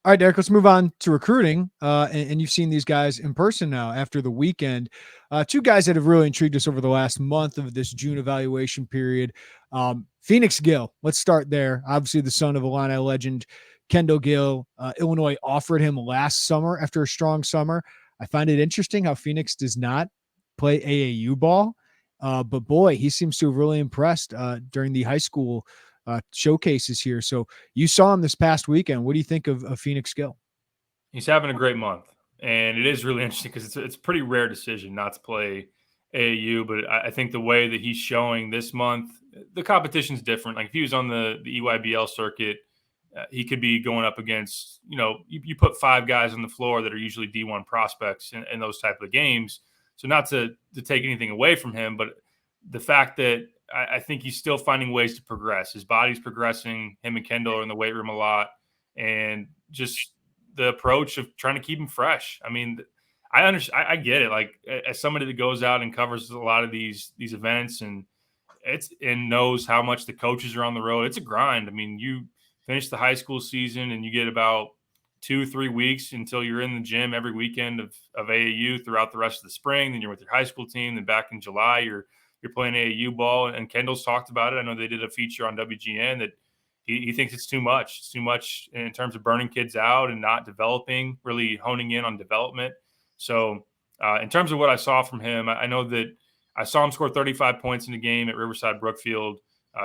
All right, Derek, let's move on to recruiting. And you've seen these guys in person now after the weekend. Two guys that have really intrigued us over the last month of this June evaluation period. Phoenix Gill, let's start there. Obviously, the son of Illini legend Kendall Gill. Illinois offered him last summer after a strong summer. I find it interesting how Phoenix does not play AAU ball. But boy, he seems to have really impressed during the high school showcases here. So you saw him this past weekend. What do you think of Phoenix Gill? He's having a great month, and it is really interesting because it's a pretty rare decision not to play AAU. But I think the way that he's showing this month, the competition's different. Like if he was on the EYBL circuit, he could be going up against, you put five guys on the floor that are usually D1 prospects in those type of games. So not to take anything away from him, but the fact that I think he's still finding ways to progress. His body's progressing. Him and Kendall are in the weight room a lot, and just the approach of trying to keep him fresh. I mean, I understand. I get it. Like as somebody that goes out and covers a lot of these events and knows how much the coaches are on the road. It's a grind. I mean, you finish the high school season and you get about 2-3 weeks until you're in the gym every weekend of AAU throughout the rest of the spring. Then you're with your high school team. Then back in July, you're playing AAU ball. And Kendall's talked about it. I know they did a feature on WGN that he thinks it's too much. It's too much in terms of burning kids out and not developing, really honing in on development. So in terms of what I saw from him, I know that I saw him score 35 points in the game at Riverside Brookfield.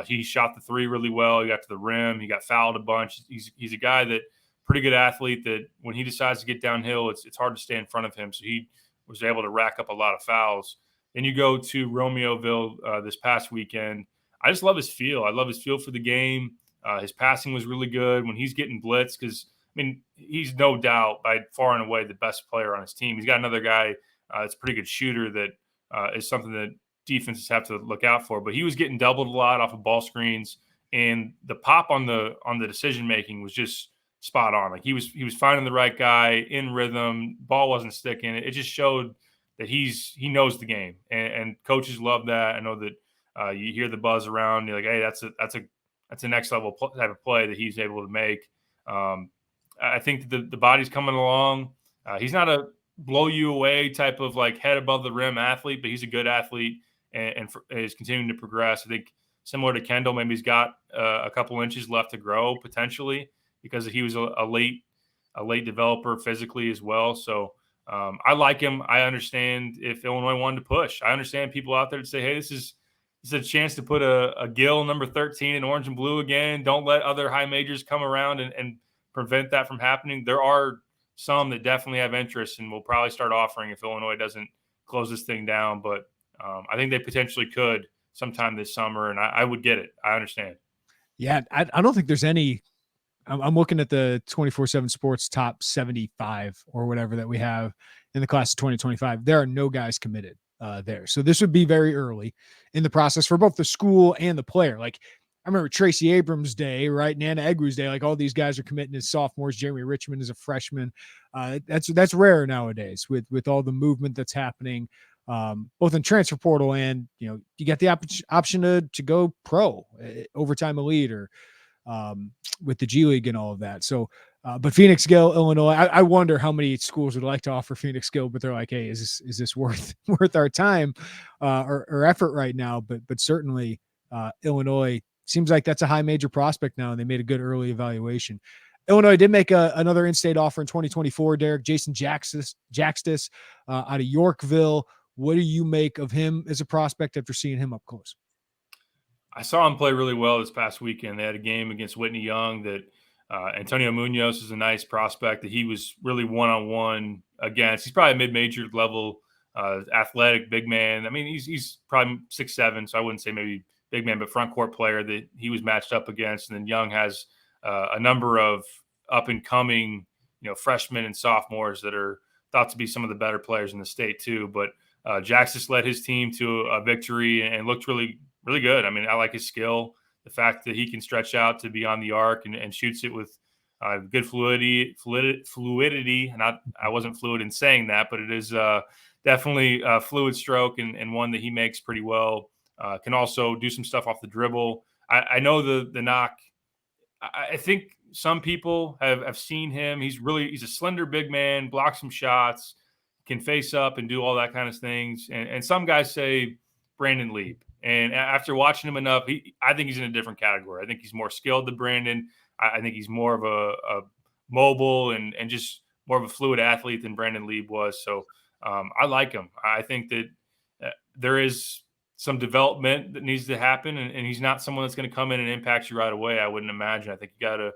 He shot the three really well. He got to the rim. He got fouled a bunch. He's a guy that pretty good athlete that when he decides to get downhill, it's hard to stay in front of him. So he was able to rack up a lot of fouls. Then you go to Romeoville this past weekend. I just love his feel. I love his feel for the game. His passing was really good when he's getting blitzed because, I mean, he's no doubt by far and away the best player on his team. He's got another guy that's a pretty good shooter that is something that defenses have to look out for. But he was getting doubled a lot off of ball screens, and the pop on the decision making was just spot on. Like he was finding the right guy in rhythm. Ball wasn't sticking. It just showed that he knows the game, and coaches love that. I know that you hear the buzz around. You're like, hey, that's a next level type of play that he's able to make. I think the body's coming along. He's not a blow you away type of like head above the rim athlete, but he's a good athlete and is continuing to progress. I think similar to Kendall, maybe he's got a couple inches left to grow potentially because he was a late developer physically as well. So I like him. I understand if Illinois wanted to push. I understand people out there to say, hey, this is a chance to put a Gill number 13 in orange and blue again. Don't let other high majors come around and prevent that from happening. There are some that definitely have interest and will probably start offering if Illinois doesn't close this thing down. But I think they potentially could sometime this summer, and I would get it. I understand. Yeah, I don't think there's any. I'm looking at the 24/7 Sports top 75 or whatever that we have in the class of 2025. There are no guys committed there. So this would be very early in the process for both the school and the player. Like I remember Tracy Abrams' day, right? Nana Egu's day. Like all these guys are committing as sophomores. Jeremy Richmond is a freshman. That's rare nowadays with all the movement that's happening, both in transfer portal and you get the option to go pro, overtime elite, or with the G League and all of that. So, but Phoenix Gill, Illinois, I wonder how many schools would like to offer Phoenix Gill, but they're like, hey, is this worth our time or effort right now? But certainly Illinois seems like that's a high major prospect now, and they made a good early evaluation. Illinois did make another in-state offer in 2024, Derek. Jason Jakstys out of Yorkville. What do you make of him as a prospect after seeing him up close? I saw him play really well this past weekend. They had a game against Whitney Young that Antonio Munoz is a nice prospect that he was really one-on-one against. He's probably a mid-major level athletic big man. I mean, he's probably 6'7", so I wouldn't say maybe big man, but front court player that he was matched up against. And then Young has a number of up-and-coming, freshmen and sophomores that are thought to be some of the better players in the state too. But Jakstys led his team to a victory and looked really, really good. I mean, I like his skill, the fact that he can stretch out to be on the arc and shoots it with good fluidity. And I wasn't fluid in saying that, but it is definitely a fluid stroke and one that he makes pretty well. Can also do some stuff off the dribble. I know the knock I think some people have seen him. He's a slender big man, blocks some shots, can face up and do all that kind of things. And some guys say Brandon Lieb. And after watching him enough, I think he's in a different category. I think he's more skilled than Brandon. I think he's more of a mobile and just more of a fluid athlete than Brandon Lieb was. So I like him. I think that there is some development that needs to happen, and he's not someone that's going to come in and impact you right away. I wouldn't imagine. I think you got to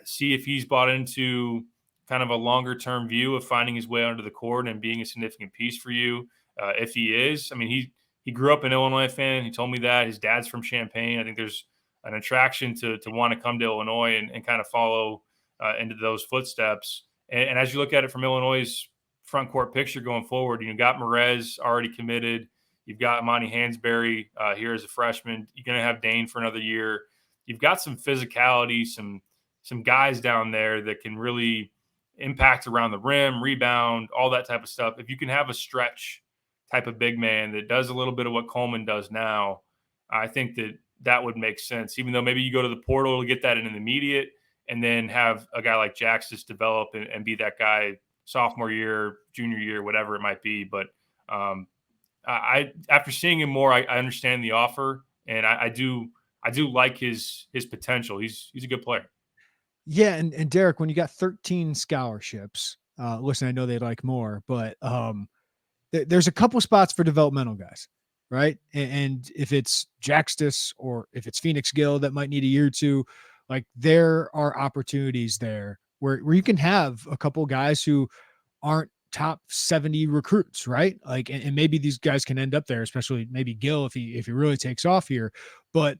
see if he's bought into kind of a longer term view of finding his way onto the court and being a significant piece for you. If he is, I mean, he grew up an Illinois fan. He told me that his dad's from Champaign. I think there's an attraction to want to come to Illinois and kind of follow into those footsteps. And as you look at it from Illinois' front court picture going forward, you got Merez already committed. You've got Imani Hansberry here as a freshman. You're going to have Dane for another year. You've got some physicality, some guys down there that can really impact around the rim, rebound, all that type of stuff. If you can have a stretch type of big man that does a little bit of what Coleman does now, I think that would make sense. Even though maybe you go to the portal to get that in an immediate, and then have a guy like Jakstys develop and be that guy sophomore year, junior year, whatever it might be. But I after seeing him more, I understand the offer, and I do like his potential. He's a good player. Yeah, and Derek, when you got 13 scholarships, listen, I know they'd like more, but there's a couple spots for developmental guys, right? And if it's Jakstys or if it's Phoenix Gill that might need a year or two, like there are opportunities there where you can have a couple guys who aren't top 70 recruits, right? Like, and maybe these guys can end up there, especially maybe Gill if he really takes off here. But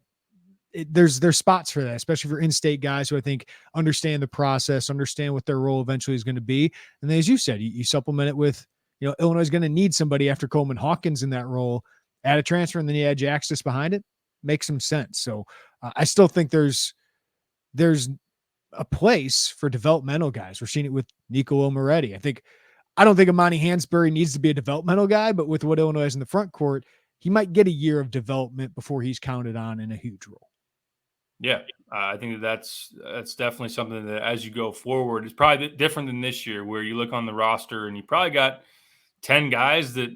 there's spots for that, especially for in-state guys who I think understand the process, understand what their role eventually is going to be. And then, as you said, you supplement it with, Illinois is going to need somebody after Coleman Hawkins in that role, add a transfer, and then you add Jakstys behind it. Makes some sense. So I still think there's a place for developmental guys. We're seeing it with Niccolo Moretti. I don't think Imani Hansberry needs to be a developmental guy, but with what Illinois has in the front court, he might get a year of development before he's counted on in a huge role. Yeah, I think that's definitely something that as you go forward, it's probably different than this year where you look on the roster and you probably got 10 guys that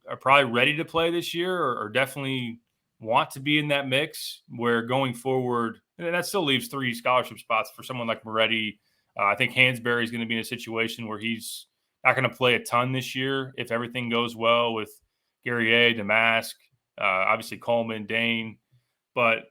are probably ready to play this year or definitely want to be in that mix, where going forward, and that still leaves 3 scholarship spots for someone like Moretti. I think Hansberry is going to be in a situation where he's not going to play a ton this year if everything goes well with Guerrier, Damask, obviously Coleman, Dane. But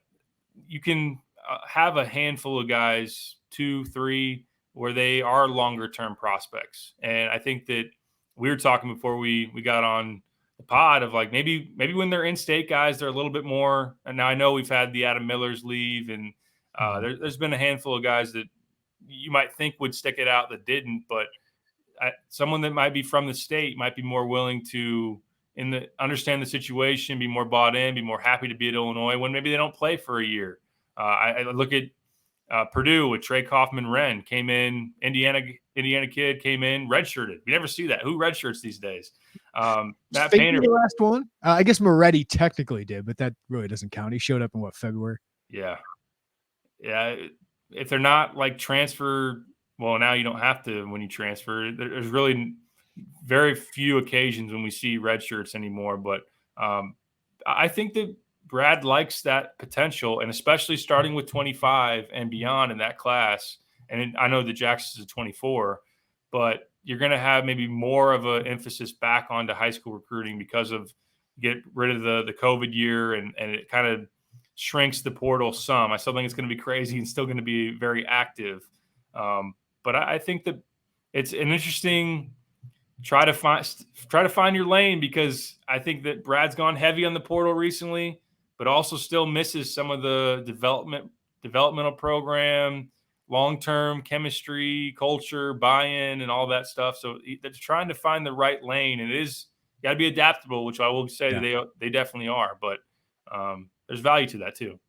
you can have a handful of guys, 2, 3, where they are longer term prospects. And I think that we were talking before we got on the pod of like maybe when they're in-state guys, they're a little bit more. And now I know we've had the Adam Millers leave, and there's been a handful of guys that you might think would stick it out that didn't. But someone that might be from the state might be more willing to understand the situation, be more bought in, be more happy to be at Illinois when maybe they don't play for a year. I look at Purdue with Trey Kaufman-Wren, came in, Indiana kid came in, redshirted. We never see that. Who redshirts these days? Matt Painter, the last one. I guess Moretti technically did, but that really doesn't count. He showed up in February? Yeah. If they're not like transfer, well, now you don't have to when you transfer. There's really very few occasions when we see red shirts anymore. But I think that Brad likes that potential, and especially starting with 25 and beyond in that class. And I know that Jakstys is 24, but you're going to have maybe more of an emphasis back onto high school recruiting because of get rid of the COVID year, and it kind of shrinks the portal some. I still think it's going to be crazy and still going to be very active. But I think that it's an interesting try to find your lane, because I think that Brad's gone heavy on the portal recently, but also still misses some of the developmental program, long-term chemistry, culture, buy-in, and all that stuff. So they're trying to find the right lane, and it is got to be adaptable, which I will say that they definitely are. But there's value to that too.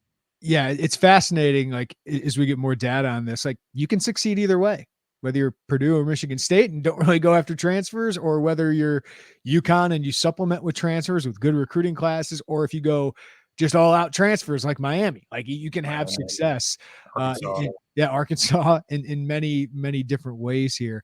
Yeah, it's fascinating. Like, as we get more data on this, like you can succeed either way, whether you're Purdue or Michigan State and don't really go after transfers, or whether you're UConn and you supplement with transfers with good recruiting classes, or if you go just all out transfers like Miami. Like you can have Miami, success, Arkansas. Arkansas in many different ways here.